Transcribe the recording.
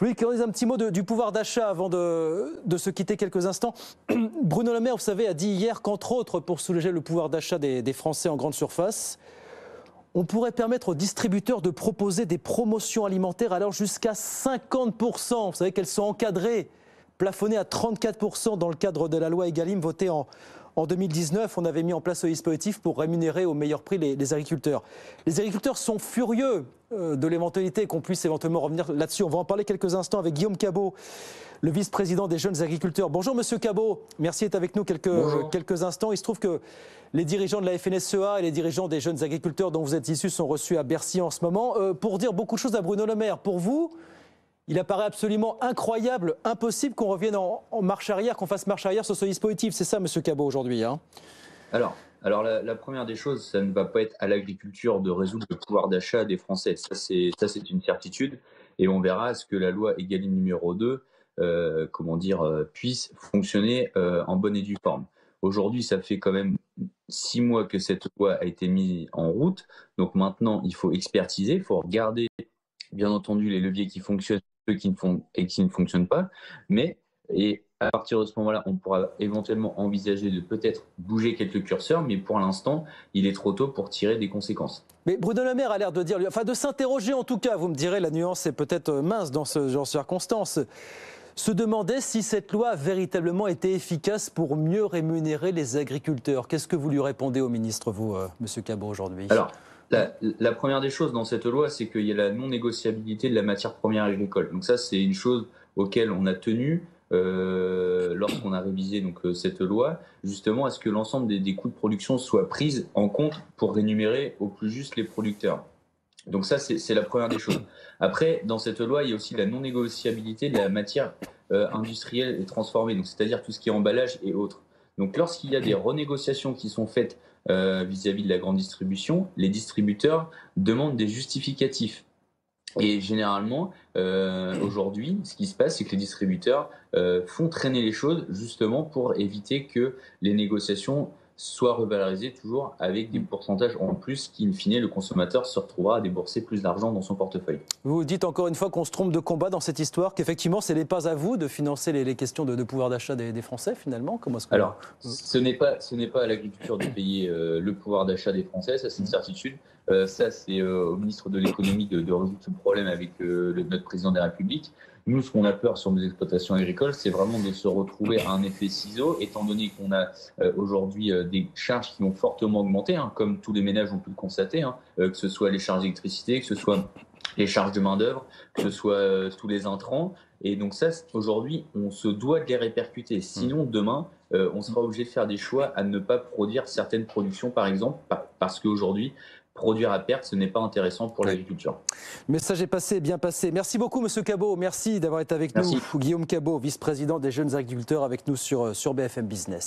voulais qu'on dise un petit mot du pouvoir d'achat avant de se quitter quelques instants. Bruno Le Maire, vous savez, a dit hier qu'entre autres, pour soulager le pouvoir d'achat des Français en grande surface, on pourrait permettre aux distributeurs de proposer des promotions alimentaires allant jusqu'à 50%. Vous savez qu'elles sont encadrées, plafonnées à 34% dans le cadre de la loi Egalim votée en 2019. On avait mis en place ce dispositif pour rémunérer au meilleur prix les agriculteurs. Les agriculteurs sont furieux de l'éventualité qu'on puisse éventuellement revenir là-dessus. On va en parler quelques instants avec Guillaume Cabot, le vice-président des jeunes agriculteurs. Bonjour Monsieur Cabot, merci d'être avec nous quelques instants. Il se trouve que les dirigeants de la FNSEA et les dirigeants des jeunes agriculteurs dont vous êtes issus sont reçus à Bercy en ce moment pour dire beaucoup de choses à Bruno Le Maire. Pour vous, il apparaît absolument incroyable, impossible qu'on revienne en marche arrière, qu'on fasse marche arrière sur ce dispositif. C'est ça, Monsieur Cabot, aujourd'hui, hein? Alors la première des choses, ça ne va pas être à l'agriculture de résoudre le pouvoir d'achat des Français. Ça, c'est une certitude. Et on verra à ce que la loi Egalim numéro 2 puisse fonctionner en bonne et due forme. Aujourd'hui, ça fait quand même 6 mois que cette loi a été mise en route. Donc maintenant, il faut expertiser, il faut regarder, bien entendu, les leviers qui fonctionnent, ceux qui ne fonctionnent pas. Et à partir de ce moment-là, on pourra éventuellement envisager de peut-être bouger quelques curseurs, mais pour l'instant, il est trop tôt pour tirer des conséquences. Mais Bruno Le Maire a l'air de dire, enfin de s'interroger en tout cas, vous me direz, la nuance est peut-être mince dans ce genre de circonstances, se demander si cette loi a véritablement été efficace pour mieux rémunérer les agriculteurs. Qu'est-ce que vous lui répondez au ministre, vous, Monsieur Cabot, aujourd'hui? Alors, la première des choses dans cette loi, c'est qu'il y a la non-négociabilité de la matière première agricole. Donc ça, c'est une chose auquel on a tenu lorsqu'on a révisé cette loi, justement, à ce que l'ensemble des coûts de production soient pris en compte pour rémunérer au plus juste les producteurs. Donc ça, c'est la première des choses. Après, dans cette loi, il y a aussi la non-négociabilité de la matière industrielle et transformée, donc c'est-à-dire tout ce qui est emballage et autres. Donc lorsqu'il y a des renégociations qui sont faites vis-à-vis de la grande distribution, les distributeurs demandent des justificatifs. Et généralement, aujourd'hui, ce qui se passe, c'est que les distributeurs font traîner les choses justement pour éviter que les négociations soient revalorisées toujours avec des pourcentages en plus qui, in fine, le consommateur se retrouvera à débourser plus d'argent dans son portefeuille. Vous dites encore une fois qu'on se trompe de combat dans cette histoire, qu'effectivement, ce n'est pas à vous de financer les questions de pouvoir d'achat des Français, finalement. Comment est-ce que... Alors, ce n'est pas à l'agriculture de payer le pouvoir d'achat des Français, ça c'est une certitude. Ça, c'est au ministre de l'économie de résoudre ce problème avec notre président de la République. Nous, ce qu'on a peur sur nos exploitations agricoles, c'est vraiment de se retrouver à un effet ciseau, étant donné qu'on a aujourd'hui des charges qui ont fortement augmenté, hein, comme tous les ménages ont pu le constater, hein, que ce soit les charges d'électricité, que ce soit les charges de main-d'œuvre, que ce soit tous les intrants. Et donc ça, aujourd'hui, on se doit de les répercuter. Sinon, demain, on sera obligé de faire des choix à ne pas produire certaines productions, par exemple, parce qu'aujourd'hui, produire à perte, ce n'est pas intéressant pour l'agriculture. Le message est passé, bien passé. Merci beaucoup, Monsieur Cabot. Merci d'avoir été avec nous. Guillaume Cabot, vice-président des jeunes agriculteurs, avec nous sur BFM Business.